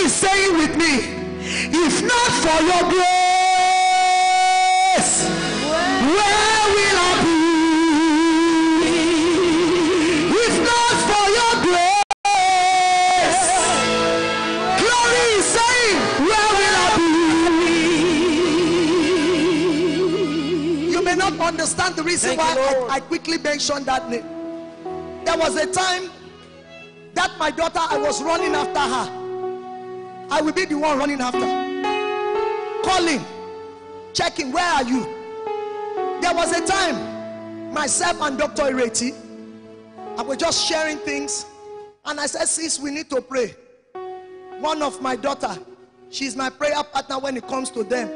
is saying with me, if not for your grace, where will I be? If not for your grace, glory is saying, where will I be? You may not understand the reason why I quickly mentioned that name. There was a time that my daughter, I was running after her. I will be the one running after, calling, checking, where are you? There was a time myself and Dr. Ireti, I was just sharing things, and I said, sis, we need to pray. One of my daughter, she's my prayer partner when it comes to them,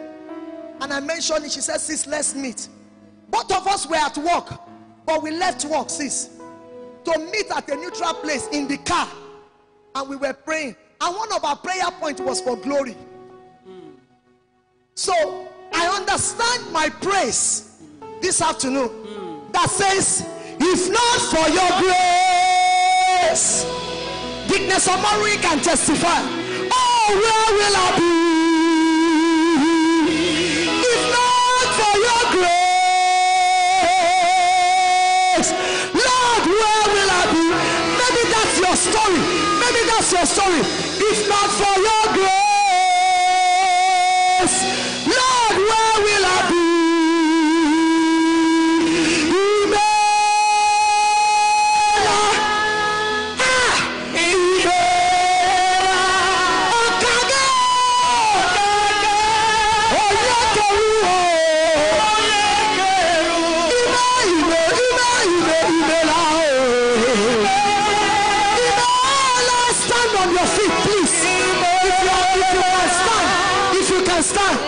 and I mentioned it. She said, sis, let's meet. Both of us were at work, but we left work, sis, to meet at a neutral place in the car, and we were praying. And one of our prayer points was for glory. So I understand my praise this afternoon that says, if not for your grace, Dickness Omori can testify, oh, where will I be? If not for your grace, Lord, where will I be? Maybe that's your story. Maybe that's your story. If not for your grace, Lord, where will I be? Stand.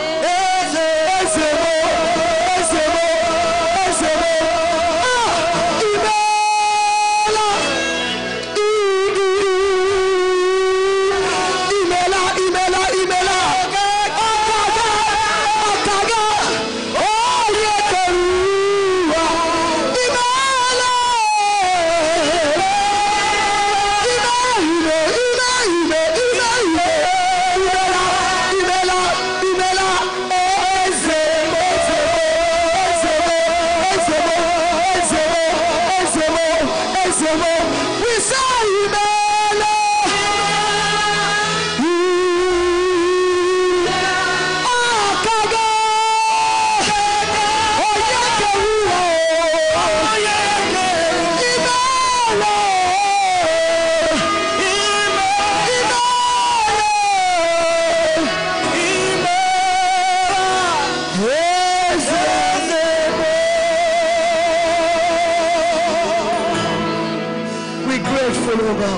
Over.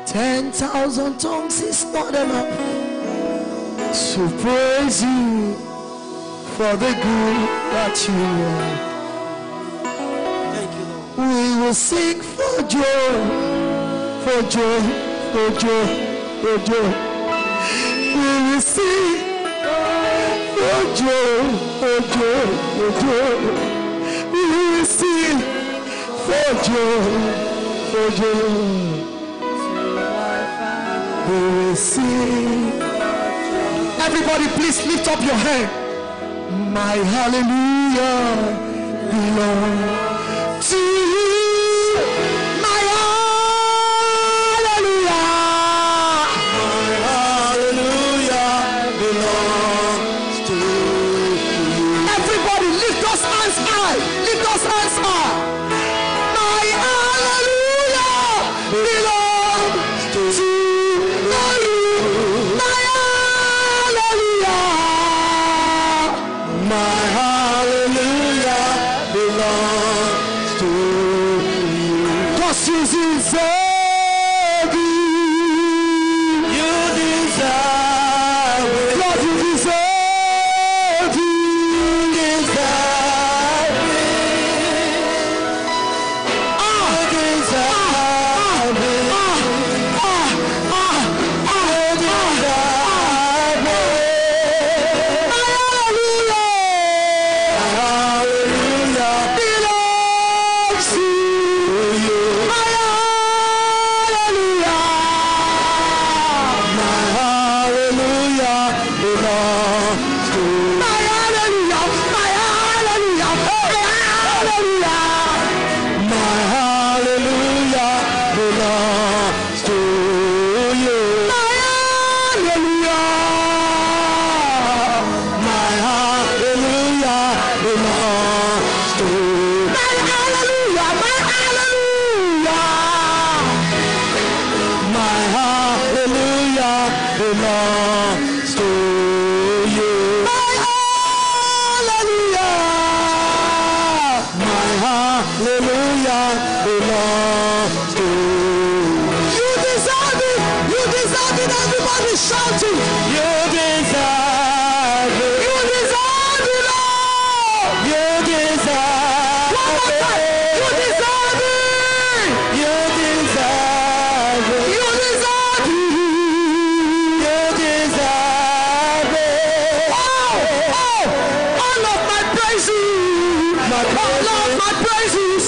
10,000 tongues is not enough to praise you for the good that you are. Thank you, Lord. We will sing for joy, for joy, for joy, for joy. We will sing for joy, for joy, for joy. We will sing for joy, for joy. We will sing. Everybody, please lift up your hand. My hallelujah belongs to you. My hallelujah. My hallelujah belongs to you. Everybody, lift those hands high. Lift those hands high. My hallelujah belongs to you. My hallelujah belongs to you. 'Cause you deserve it. You deserve it. Lord, you deserve it. You deserve it. You deserve it. You two. You deserve it. You deserve it, Lord. You deserve One more time. You deserve it. You deserve it. You deserve it. You deserve it. All of my praises. All of my praises.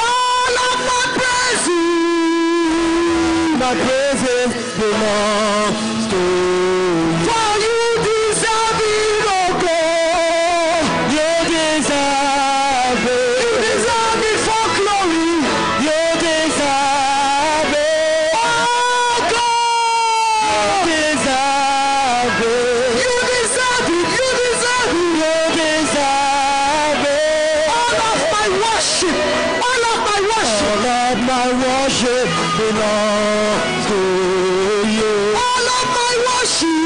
All of my praises. My praises belongs to you. For you deserve it, oh God. You deserve You it. deserve it for glory. You deserve it. Oh God. You deserve it. You deserve it. You deserve it. You deserve it. All of my worship. All of my worship. All of my worship belongs to you. All of my worship.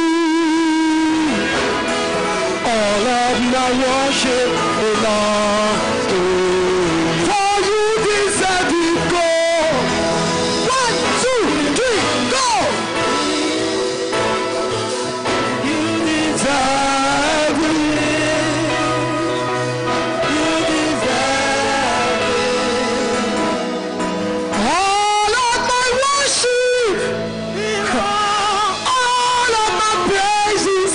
All of my worship belongs to you. For you deserve it, go. 1, 2, 3, go. You deserve it. You deserve All of my worship. All of my praises.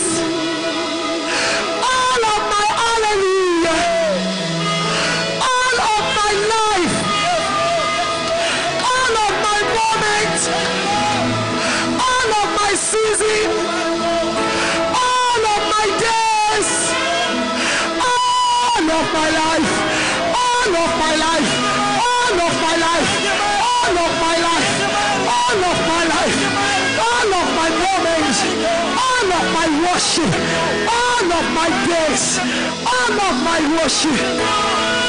All of my hallelujah. All of my life. All of my moments. All of my season. All of my days. All of my life. All of my life. All of my life. All of my life. All of my life. All of my moments. All of my worship. All of my days. All of my worship.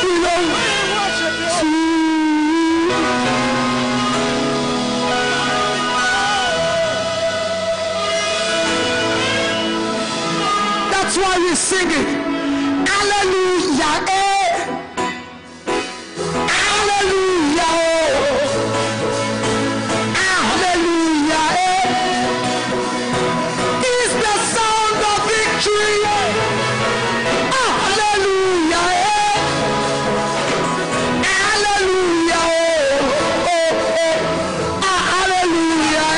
Belong to you. That's why we sing it. Hallelujah. Hallelujah. Hallelujah. Is the sound of victory. Hallelujah. Hallelujah. Hallelujah.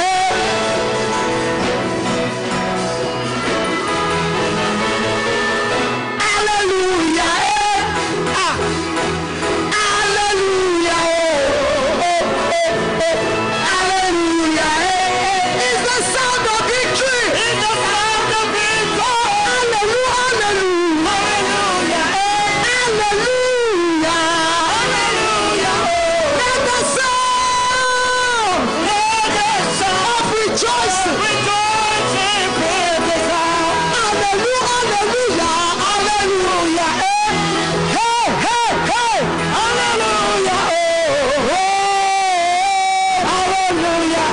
Hallelujah. Hallelujah. Hallelujah. Is the sound of victory. Is the sound of victory. Hallelujah. Hallelujah. Hallelujah. Hallelujah. Let the sound of rejoicing. Hallelujah. Hallelujah. Hallelujah. Hey, hey, hey. Hallelujah. Hallelujah.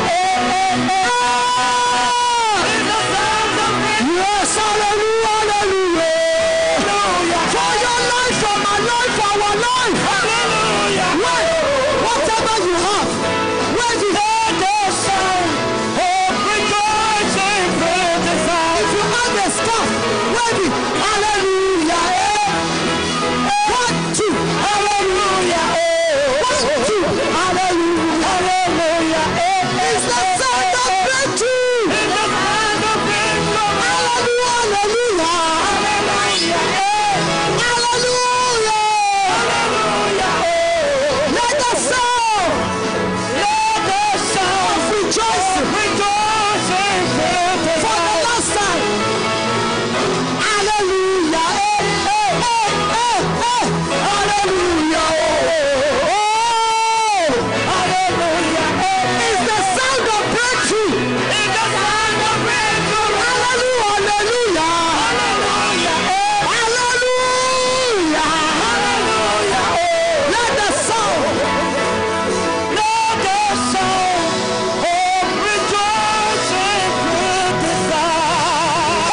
Yes, hallelujah. Hallelujah. For your life, for my life, for our life. Hallelujah. Whatever you have, where you hear the sound of rejoicing, praise the sound. If you have the stuff, ready. Hallelujah. 1, 2, hallelujah. 1, 2, hallelujah. Hallelujah. It's the sound of victory. It's the sound of victory. Hallelujah. Hallelujah. Hallelujah. Hallelujah. Let the sound of rejoicing. For the last time. Hallelujah. Hallelujah. Hallelujah. It's the sound of breakthrough. It's the sound of breakthrough. Hallelujah. Hallelujah. Hallelujah. Hallelujah. Let the sound of rejoicing fill this house.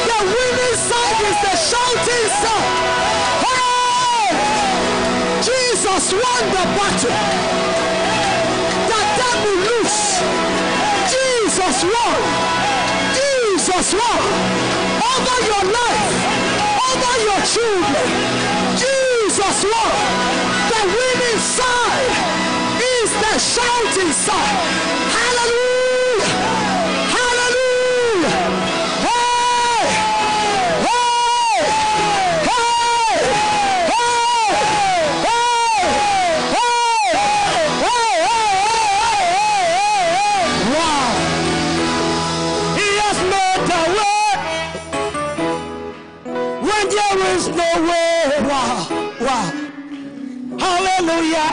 The winning song is the shouting song. Hey! Jesus won the battle. The devil loose. Jesus won. Jesus won. Over your life, over your children. Jesus won. The winning side is the shouting side. Hallelujah. Hallelujah. Hey! Hey! Hey! Hey! Wow. He has made a way when there is no way. Wow. Wow. Hallelujah.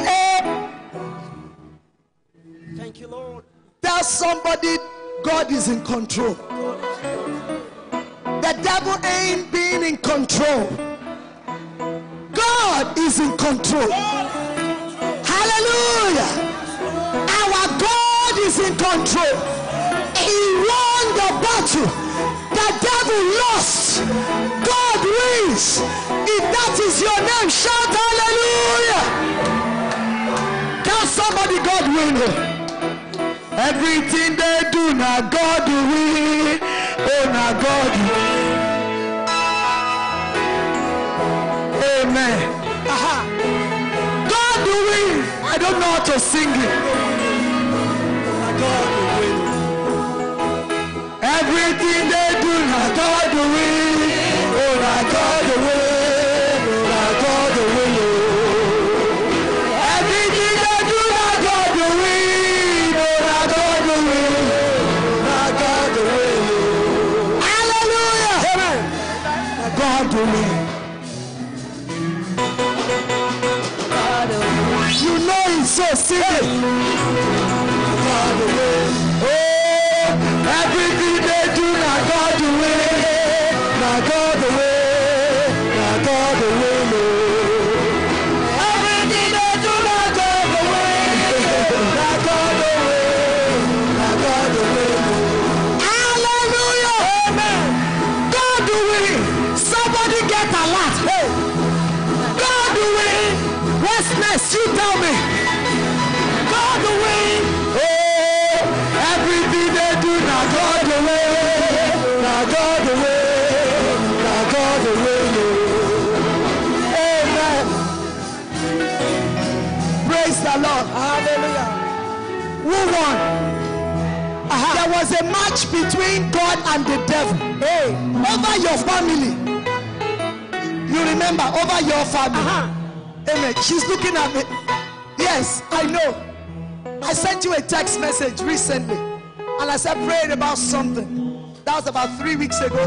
Thank you, Lord. Tell somebody God is in control. The devil ain't being in control. God is in control. Hallelujah. Our God is in control. He won the battle. The devil lost. God wins. If that is your name, shout hallelujah. Tell somebody God wins. Everything they do, now God do win. Oh, now God do win. Amen. God do win. I don't know how to sing it. Now God do win. Everything they do, now God do win. Oh, now God do win. Oh, now God do win. Everything they do, now God do win. Oh, now God do win. Now God do win. Hallelujah. Amen. Now God do win. You know it's so simple. God do win. Oh, everything they do, now God do win. Now God do win. Now God do win. Everything they do, now God do win. Now God do win. Now God do win. Hallelujah. Amen. God do win. Somebody get a lot. Hey. God do win. What's next? You tell me. God do win. Oh, everything they do, now God do win. Now God do win. Now God do win. Amen. Praise the Lord. Hallelujah. Who won? There was a match between God and the devil. Hey, over your family. You remember, over your family. Amen. She's looking at me. Yes, I know. I sent you a text message recently, and I said praying about something. That was about 3 weeks ago.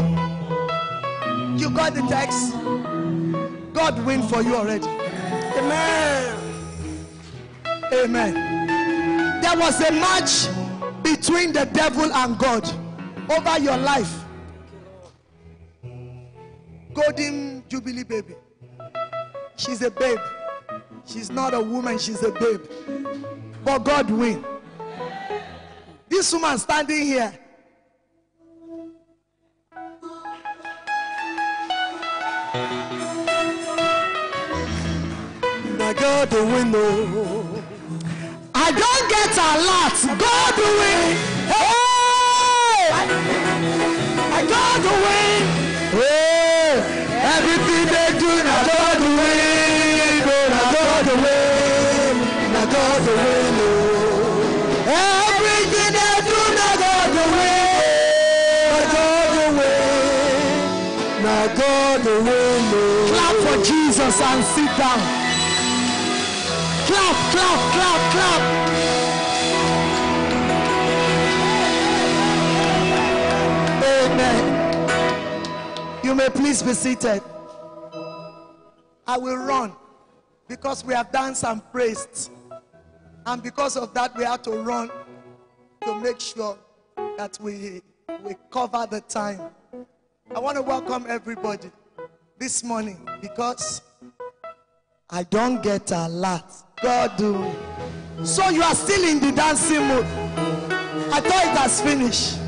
You got the text. God win for you already. Amen. Amen. There was a match between the devil and God over your life. Golden Jubilee baby. She's a babe. She's not a woman, she's a babe. But God win. This woman standing here. Now God will win. I don't get a lot. God will win. Hey! I God will win. Hey! Everything they do, now God will win. Now God will win. Now God will win. Everything they do, now God will win. Now God will win. Now God will win. Clap for Jesus and sit down. Clap, clap, clap, clap. Amen. You may please be seated. I will run because we have danced and praised. And because of that, we have to run to make sure that we cover the time. I want to welcome everybody this morning because I don't get a lot. God do. So you are still in the dancing mood. I thought it has finished.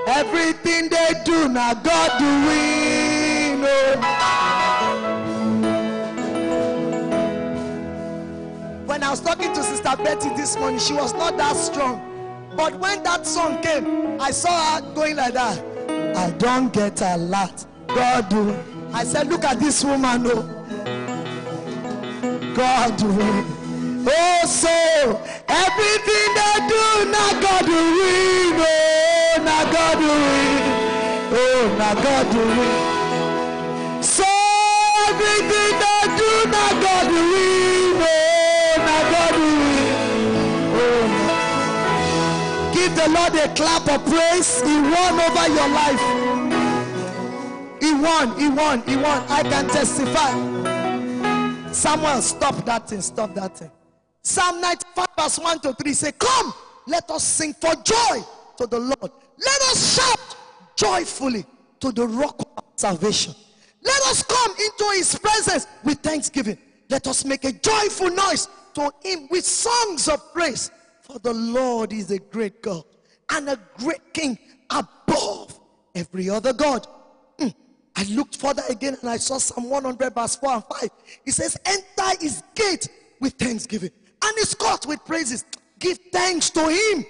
Everything they do, now God do win. Oh. I was talking to Sister Betty this morning. She was not that strong. But when that song came, I saw her going like that. I don't get a lot. God do. I said, look at this woman. Oh. God do. Oh, so everything they do, now God do it. Oh, now God do it. Oh, now God do it. So everything they do, now God do it. Oh, now God do it. Oh, now. Give the Lord a clap of praise. He won over your life. He won. I can testify. Samuel, stop that thing. Psalm 95 verse 1 to 3 say, come, let us sing for joy to the Lord. Let us shout joyfully to the rock of salvation. Let us come into his presence with thanksgiving. Let us make a joyful noise to him with songs of praise. For the Lord is a great God and a great King above every other God. I looked further again and I saw Psalm 100 verse 4 and 5. It says, enter his gate with thanksgiving and his court with praises. Give thanks to him.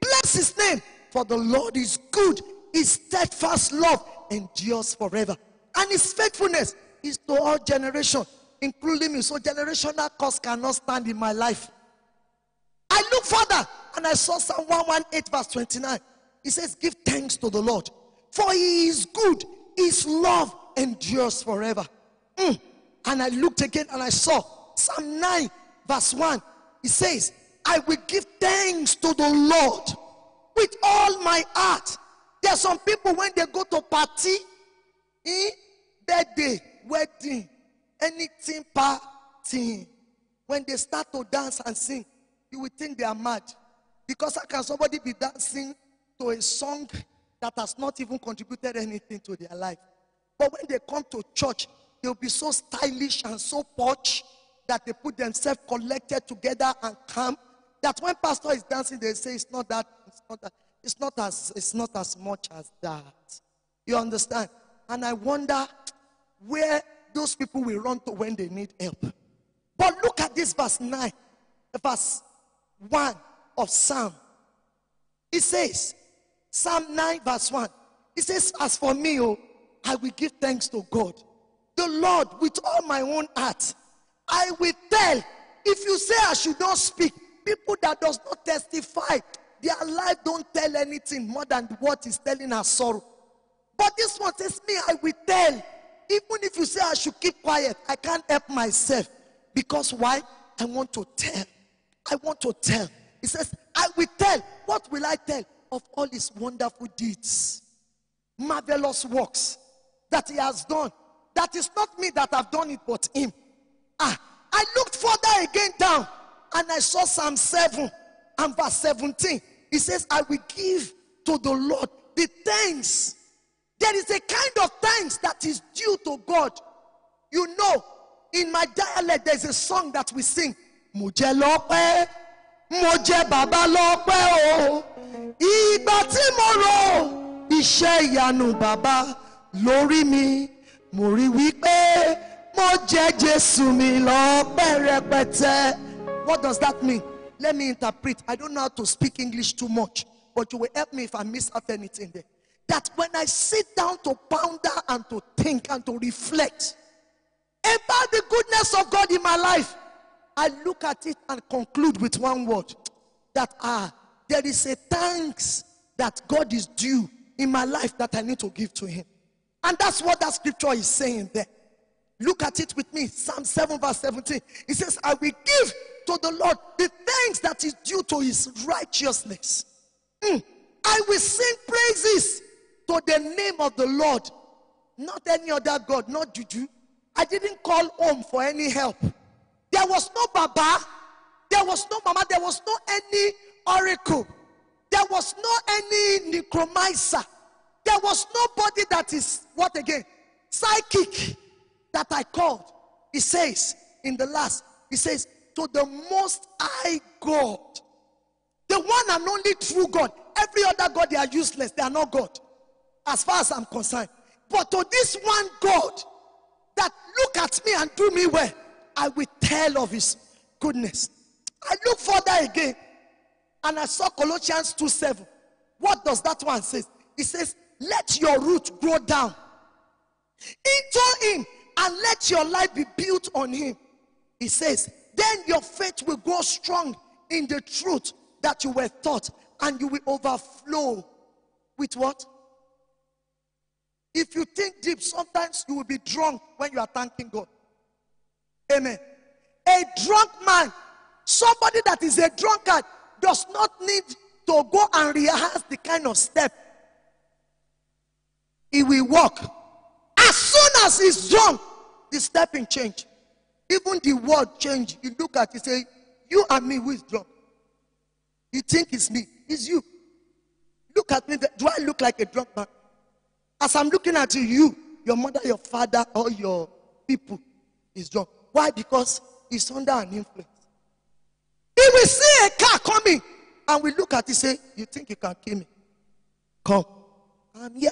Bless his name. For the Lord is good. His steadfast love endures forever. And his faithfulness is to all generations, including me. So generational curse cannot stand in my life. I looked further and I saw Psalm 118 verse 29. It says, give thanks to the Lord, for he is good. His love endures forever. And I looked again and I saw Psalm 9 verse 1. It says, I will give thanks to the Lord with all my heart. There are some people when they go to party, birthday, wedding, anything party, when they start to dance and sing, you will think they are mad. Because how can somebody be dancing to a song that has not even contributed anything to their life? But when they come to church, they'll be so stylish and so posh that they put themselves collected together and calm, that when pastor is dancing, they say it's not as much as that. You understand? And I wonder where those people will run to when they need help. But look at this verse 9, verse 1 of Psalm. It says, Psalm 9 verse 1. It says, as for me, I will give thanks to God, the Lord, with all my own heart. I will tell. If you say I should not speak, people that does not testify, their life don't tell anything more than what is telling our sorrow. But this one says, me, I will tell. Even if you say I should keep quiet, I can't help myself. Because why? I want to tell. I want to tell. It says, I will tell. What will I tell? Of all his wonderful deeds, marvelous works that he has done. That is not me that have done it, but him. I looked further again down and I saw Psalm 7 and verse 17. It says, I will give to the Lord the thanks. There is a kind of thanks that is due to God. You know, in my dialect, there's a song that we sing. Moje lope, moje baba lope o. Ìgbà tí mo rò iṣẹ́ ìyanu baba lórí mi, mo rí wípé mo jẹ́ Jésù mi lọ́pẹ́ rẹpẹtẹ. What does that mean? Let me interpret. I don't know how to speak English too much, but you will help me if I miss out anything there. That when I sit down to ponder and to think and to reflect about the goodness of God in my life, I look at it and conclude with one word. That there is a thanks that God is due in my life that I need to give to him. And that's what that scripture is saying there. Look at it with me. Psalm 7 verse 17. It says, I will give to the Lord the thanks that is due to his righteousness. I will sing praises to the name of the Lord. Not any other God, not Juju. I didn't call home for any help. There was no Baba. There was no Mama. There was no any oracle. There was no any necromancer. There was nobody that is, what again? Psychic that I called. It says in the last, it says, to the most high God. The one and only true God. Every other God, they are useless. They are not God. As far as I'm concerned. But to this one God that look at me and do me well, I will tell of his goodness. I look further again and I saw Colossians 2:7. What does that one say? It says, let your root grow down into him and let your life be built on him. It says, then your faith will grow strong in the truth that you were taught, and you will overflow with what? If you think deep, sometimes you will be drunk when you are thanking God. Amen. A drunk man, somebody that is a drunkard, does not need to go and rehearse the kind of step. He will walk. As soon as he's drunk, the stepping change. Even the word change. You look at it, say, you and me, who is drunk? You think it's me. It's you. Look at me. Do I look like a drunk man? As I'm looking at you, your mother, your father, or your people is drunk. Why? Because he's under an influence. He will see a car coming and we look at it, say, you think you can kill me? Come. I'm here.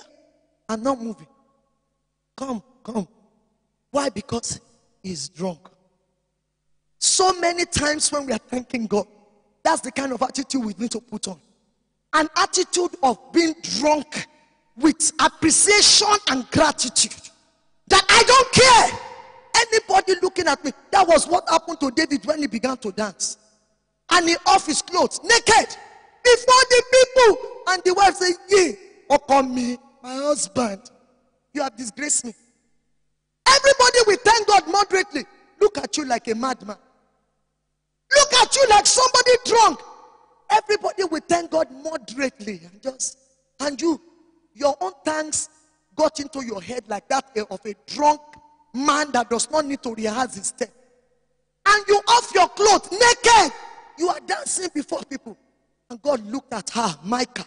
I'm not moving. Come. Why? Because he's drunk. So many times when we are thanking God, that's the kind of attitude we need to put on. An attitude of being drunk with appreciation and gratitude. That I don't care. Anybody looking at me. That was what happened to David when he began to dance. And he off his clothes, naked, before the people. And the wife said, yeah, upon me, my husband, you have disgraced me. Everybody will thank God moderately. Look at you like a madman. Look at you like somebody drunk. Everybody will thank God moderately. And your own thanks got into your head like that of a drunk man that does not need to rehearse his step. And you off your clothes, naked. You are dancing before people. And God looked at her, Micah.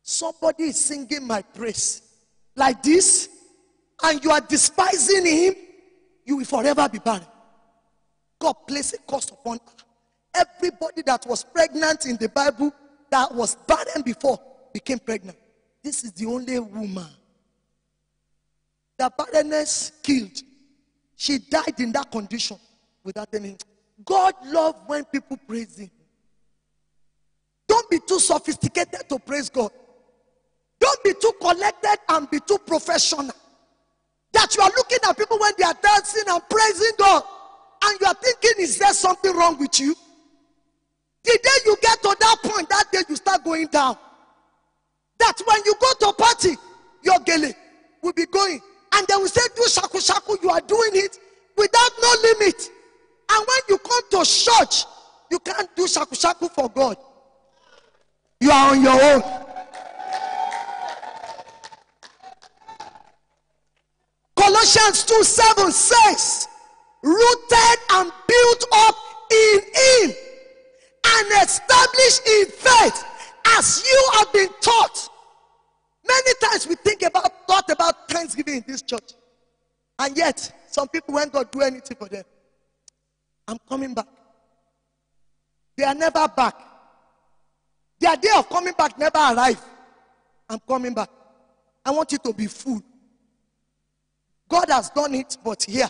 Somebody is singing my praise like this, and you are despising him, you will forever be barren. God placed a curse upon her. Everybody that was pregnant in the Bible that was barren before became pregnant. This is the only woman that barrenness killed. She died in that condition without any. God loves when people praise him. Don't be too sophisticated to praise God. Don't be too collected and be too professional. That you are looking at people when they are dancing and praising God, and you are thinking, is there something wrong with you? The day you get to that point, that day you start going down. That when you go to a party, your gele will be going. And they will say, do shaku shaku, you are doing it without no limit. And when you come to church, you can't do shaku shaku for God. You are on your own. Colossians 2:7 says, rooted and built up in him and established in faith as you have been taught. Many times we thought about Thanksgiving in this church. And yet, some people, when God do anything for them, I'm coming back. They are never back. Their day of coming back never arrived. I'm coming back. I want you to be full. God has done it, but here,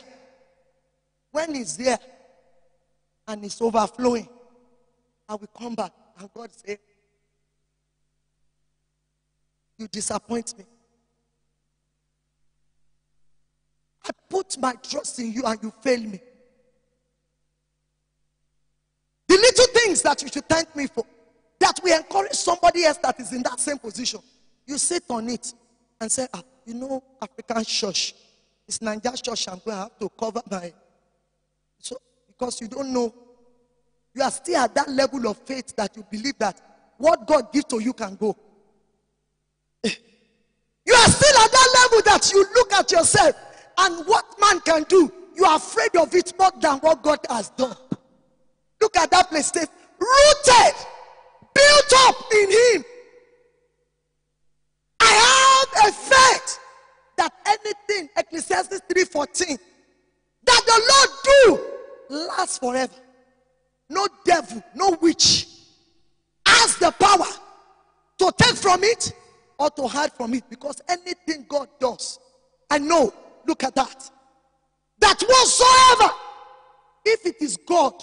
when he's there and it's overflowing, I will come back. And God say, you disappoint me. I put my trust in you and you fail me. The little things that you should thank me for, that will encourage somebody else that is in that same position. You sit on it and say, you know, African church, it's Nigerian church, I'm going to have to cover my. So, because you don't know, you are still at that level of faith that you believe that what God gives to you can go. You are still at that level that you look at yourself and what man can do, you are afraid of it more than what God has done. Look at that place, rooted, built up in him. I have a faith that anything, Ecclesiastes 3:14, that the Lord do lasts forever. No devil, no witch has the power to take from it or to hide from it, because anything God does, I know, look at that. That whatsoever, if it is God,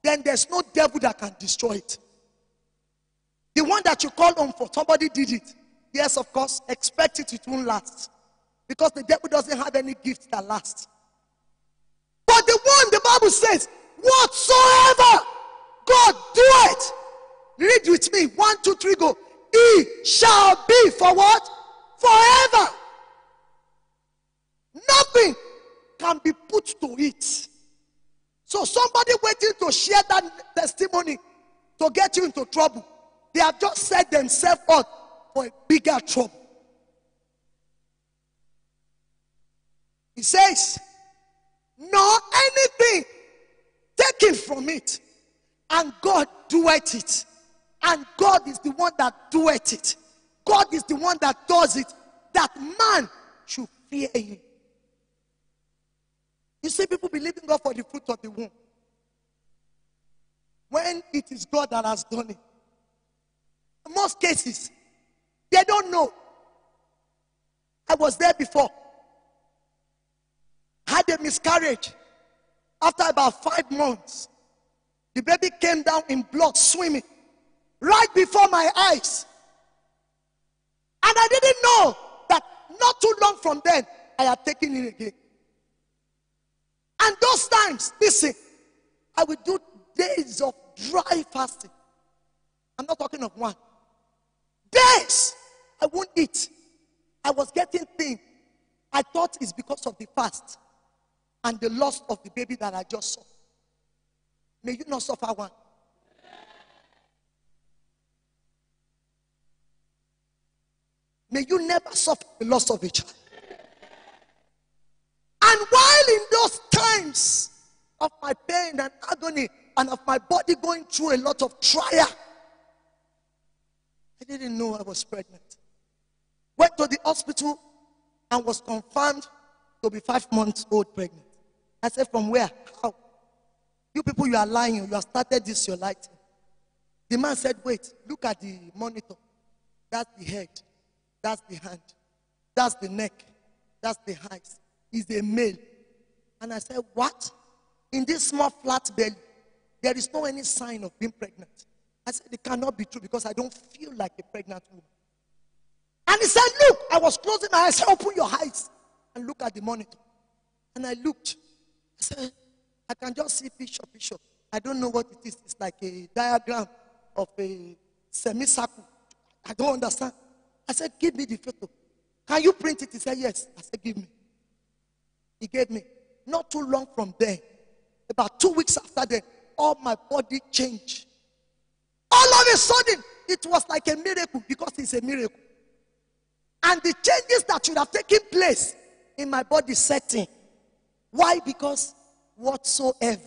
then there's no devil that can destroy it. The one that you call on for, somebody did it. Yes, of course, expect it won't last. Because the devil doesn't have any gift that lasts. But the one, the Bible says, whatsoever God doeth. Read with me. 1, 2, 3, go. He shall be for what? Forever. Nothing can be put to it. So somebody waiting to share that testimony to get you into trouble, they have just set themselves up for a bigger trouble. He says, nor anything taken from it, and God doeth it. And God is the one that doeth it. God is the one that does it, that man should fear him. You see, people believing God for the fruit of the womb, when it is God that has done it. In most cases, they don't know. I was there before. Had a miscarriage. After about 5 months, the baby came down in blood, swimming, right before my eyes. And I didn't know that not too long from then, I had taken it again. And those times, listen, I would do days of dry fasting. I'm not talking of one. Days, I won't eat. I was getting thin. I thought it's because of the fast and the loss of the baby that I just saw. May you not suffer one. May you never suffer the loss of a child. And while in those times of my pain and agony and of my body going through a lot of trial, I didn't know I was pregnant. Went to the hospital and was confirmed to be 5 months old pregnant. I said, from where? How? You people, you are lying. You have started this, your lighting. The man said, wait, look at the monitor. That's the head. That's the hand. That's the neck. That's the eyes. He's a male. And I said, what? In this small flat belly, there is no any sign of being pregnant. I said, it cannot be true because I don't feel like a pregnant woman. And he said, look, I was closing my eyes. I said, open your eyes and look at the monitor. And I looked. I said, I can just see picture. I don't know what it is. It's like a diagram of a semicircle. I don't understand. I said, give me the photo. Can you print it? He said, yes. I said, give me. He gave me. Not too long from there, about 2 weeks after that, all my body changed. All of a sudden, it was like a miracle because it's a miracle. And the changes that should have taken place in my body setting. Why? Because whatsoever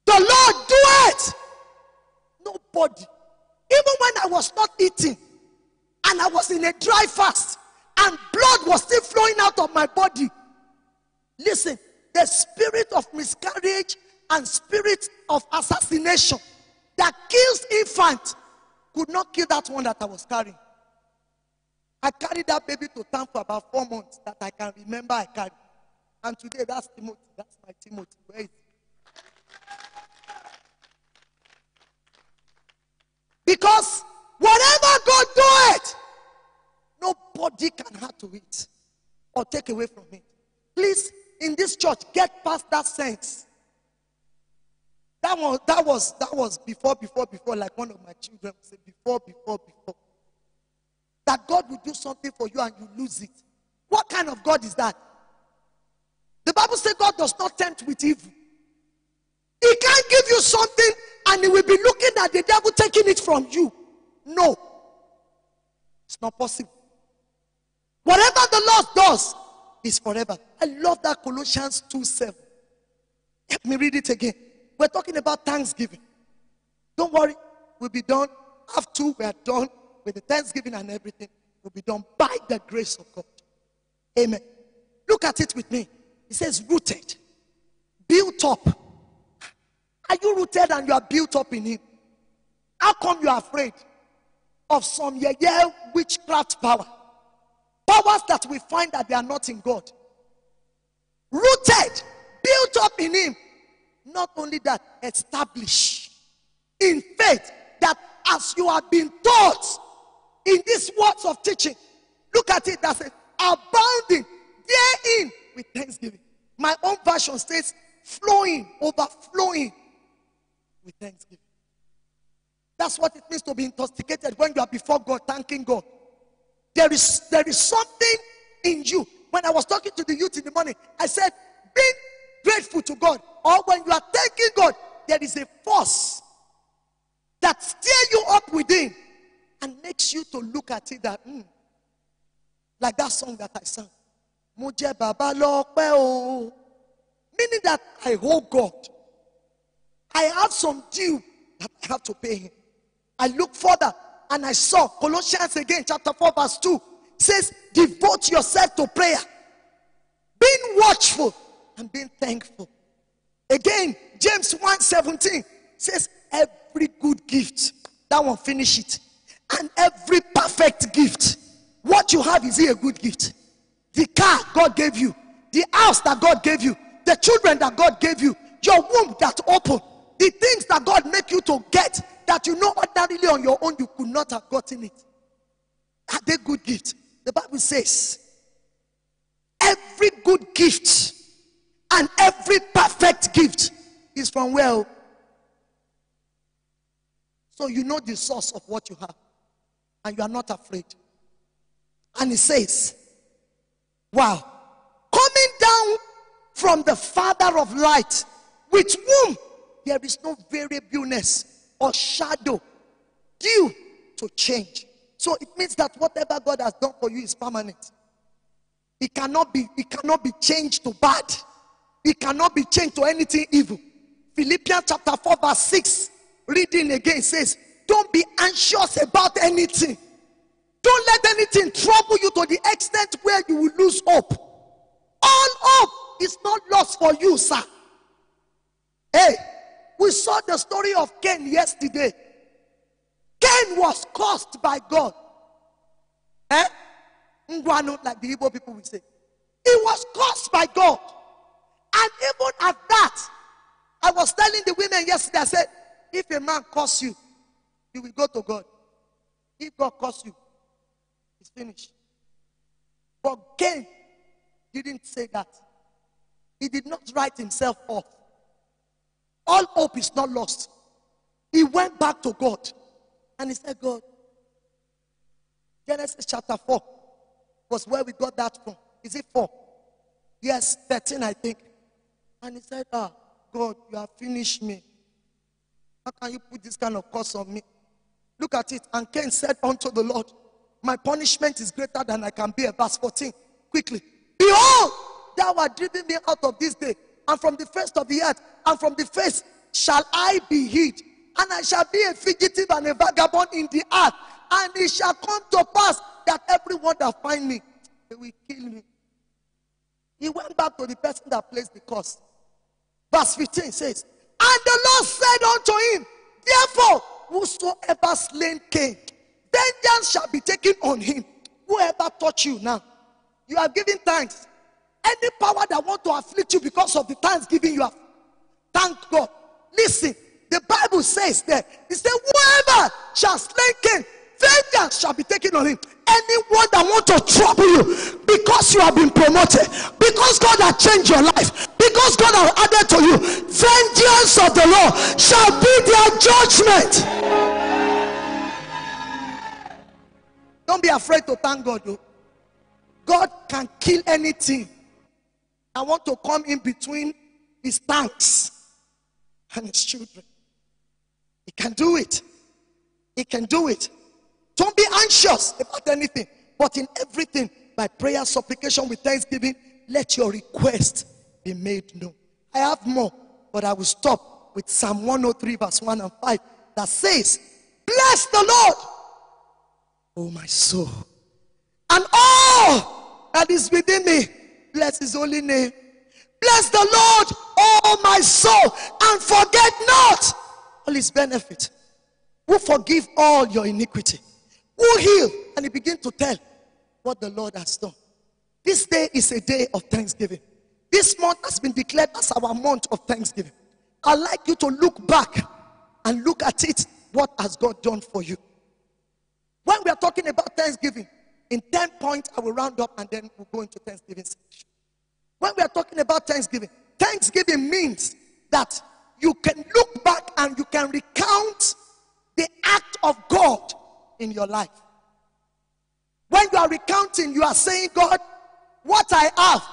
the Lord do it. Nobody. Even when I was not eating and I was in a dry fast and blood was still flowing out of my body. Listen, the spirit of miscarriage and spirit of assassination that kills infant could not kill that one that I was carrying. I carried that baby to town for about 4 months that I can remember I carried. And today, that's Timothy. That's my Timothy. Where is he? Because whatever God do it, nobody can add to it or take away from it. Please, in this church, get past that sense. That was before, like one of my children would say, before. That God will do something for you and you lose it. What kind of God is that? The Bible says God does not tempt with evil. He can't give you something and he will be looking at the devil taking it from you. No. It's not possible. Whatever the Lord does is forever. I love that Colossians 2:7. Let me read it again. We're talking about Thanksgiving. Don't worry. We'll be done. After we are done with the Thanksgiving and everything, we'll be done by the grace of God. Amen. Look at it with me. It says rooted, built up. Are you rooted and you are built up in him? How come you are afraid of some witchcraft power? Powers that we find that they are not in God. Rooted, built up in him. Not only that, establish in faith that as you have been taught in these words of teaching, look at it that says, abounding therein with thanksgiving. My own version says, flowing, overflowing with thanksgiving. That's what it means to be intoxicated when you are before God, thanking God. There is something in you. When I was talking to the youth in the morning, I said, being grateful to God, or when you are thanking God, there is a force that stirs you up within and makes you to look at it that, like that song that I sang. Muje Baba Lope o. Meaning that I owe God. I have some due that I have to pay him. I look further and I saw Colossians again, chapter 4, verse 2 says, devote yourself to prayer, being watchful and being thankful. Again, James 1:17 says, every good gift, that one finish it, and every perfect gift. What you have, is it a good gift? The car God gave you, the house that God gave you, the children that God gave you, your womb that opened, the things that God make you to get that you know ordinarily on your own you could not have gotten it. Are they good gifts? The Bible says, every good gift and every perfect gift is from where? So you know the source of what you have, and you are not afraid. And it says, wow, coming down from the Father of light, with whom there is no variableness or shadow due to change. So it means that whatever God has done for you is permanent. It cannot be changed to bad. It cannot be changed to anything evil. Philippians chapter 4 verse 6, reading again, says, don't be anxious about anything. Don't let anything trouble you to the extent where you will lose hope. All hope is not lost for you, sir. Hey, we saw the story of Cain yesterday. Cain was cursed by God. Ngwanu, like the Igbo people will say. He was cursed by God. And even at that, I was telling the women yesterday, I said, if a man curse you, you will go to God. If God curse you, it's finished. But Cain didn't say that. He did not write himself off. All hope is not lost. He went back to God and he said, God, Genesis chapter 4 was where we got that from. Is it 4? Yes, 13 I think. And he said, God, you have finished me. How can you put this kind of curse on me? Look at it. And Cain said unto the Lord, my punishment is greater than I can bear. Verse 14, quickly. Behold, thou art driven me out of this day, and from the face of the earth, and from the face shall I be hid. And I shall be a fugitive and a vagabond in the earth. And it shall come to pass that everyone that find me, they will kill me. He went back to the person that placed the curse. Verse 15 says, and the Lord said unto him, therefore, whosoever slain Cain, vengeance shall be taken on him. Whoever touch you now, you are giving thanks. Any power that want to afflict you because of the thanksgiving you have, thank God. Listen, the Bible says that it says, whoever shall slay Cain, vengeance shall be taken on him. Anyone that want to trouble you because you have been promoted, because God has changed your life, because God has added to you, vengeance of the Lord shall be their judgment. Don't be afraid to thank God, though. God can kill anything. I want to come in between his thanks and his children. He can do it. He can do it. Don't be anxious about anything, but in everything, by prayer, supplication with thanksgiving, let your request be made known. I have more, but I will stop with Psalm 103 verse 1 and 5 that says, bless the Lord, O my soul, and all that is within me, bless his holy name. Bless the Lord, O my soul, and forget not all his benefit, who forgive all your iniquity, who heal. And he begin to tell what the Lord has done. This day is a day of thanksgiving. This month has been declared as our month of thanksgiving. I'd like you to look back and look at it. What has God done for you? When we are talking about Thanksgiving, in 10 points, I will round up and then we'll go into Thanksgiving section. When we are talking about Thanksgiving, Thanksgiving means that you can look back and you can recount the act of God in your life. When you are recounting, you are saying, God, what I have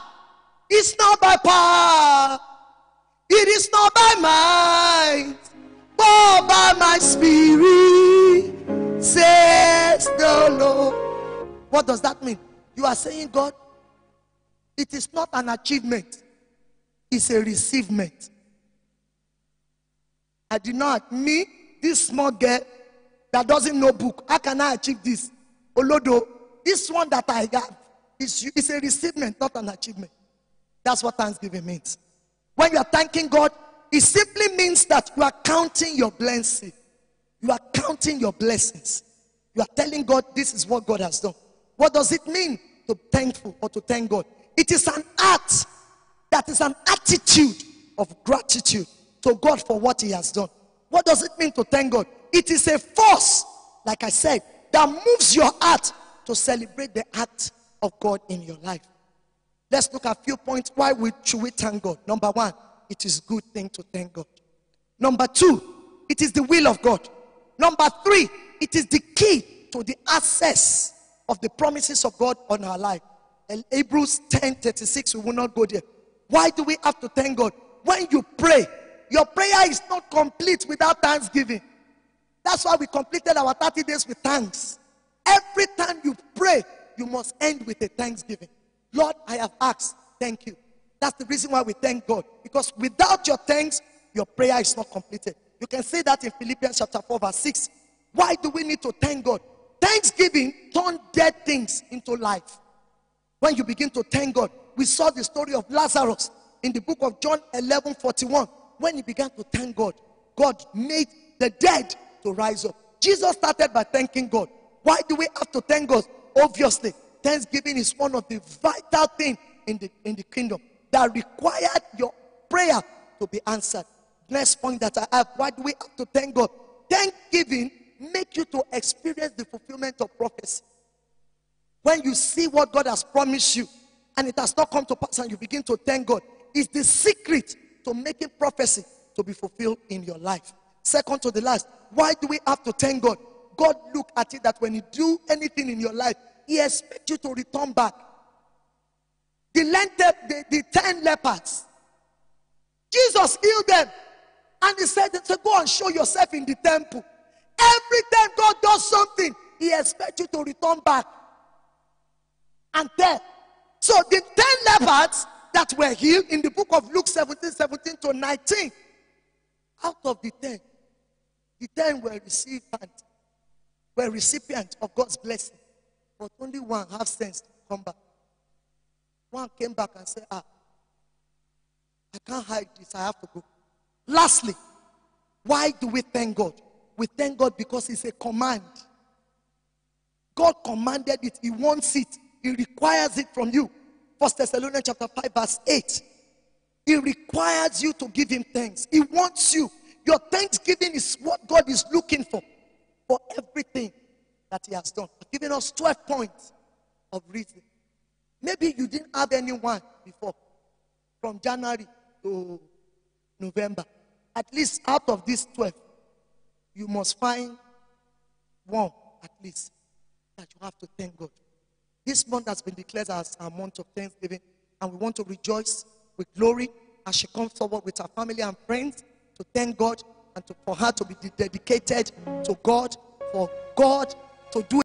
is not by power, it is not by might, but by my spirit, says the Lord. What does that mean? You are saying, God, it is not an achievement, it's a receivement. I did not, me, this small girl that doesn't know book, how can I achieve this? Olodo, this one that I have is a receivement, not an achievement. That's what Thanksgiving means. When you are thanking God, it simply means that you are counting your blessings. You are counting your blessings. You are telling God, this is what God has done. What does it mean to be thankful or to thank God? It is an act that is an attitude of gratitude to God for what he has done. What does it mean to thank God? It is a force, like I said, that moves your heart to celebrate the act of God in your life. Let's look at a few points. Why should we thank God? Number one, it is a good thing to thank God. Number two, it is the will of God. Number three, it is the key to the access of the promises of God on our life. Hebrews 10:36, we will not go there. Why do we have to thank God? When you pray, your prayer is not complete without thanksgiving. That's why we completed our 30 days with thanks. Every time you pray, you must end with a thanksgiving. Lord, I have asked, thank you. That's the reason why we thank God. Because without your thanks, your prayer is not completed. You can say that in Philippians chapter 4 verse 6. Why do we need to thank God? Thanksgiving turns dead things into life. When you begin to thank God, we saw the story of Lazarus in the book of John 11:41. When he began to thank God, God made the dead to rise up. Jesus started by thanking God. Why do we have to thank God? Obviously, thanksgiving is one of the vital things in the kingdom that required your prayer to be answered. Next point that I have, why do we have to thank God? Thanksgiving makes you to experience the fulfillment of prophecy. When you see what God has promised you and it has not come to pass and you begin to thank God, it's the secret to making prophecy to be fulfilled in your life. Second to the last, why do we have to thank God? God look at it that when you do anything in your life, he expects you to return back. The 10 lepers, Jesus healed them and he said, go and show yourself in the temple. Every time God does something, he expects you to return back and tell. So the 10 lepers that were healed in the book of Luke 17 to 19, out of the 10 were recipients of God's blessing. But only one have sense to come back. One came back and said, I can't hide this, I have to go. Lastly, why do we thank God? We thank God because it's a command. God commanded it, he wants it, he requires it from you. 1 Thessalonians chapter 5 verse 8. He requires you to give him thanks. He wants you. Your thanksgiving is what God is looking for everything that he has done. I've given us 12 points of reason. Maybe you didn't have anyone before. From January to November. At least out of these 12, you must find one at least that you have to thank God. This month has been declared as a month of thanksgiving, and we want to rejoice with glory as she comes forward with her family and friends to thank God and for her to be dedicated to God, for God to do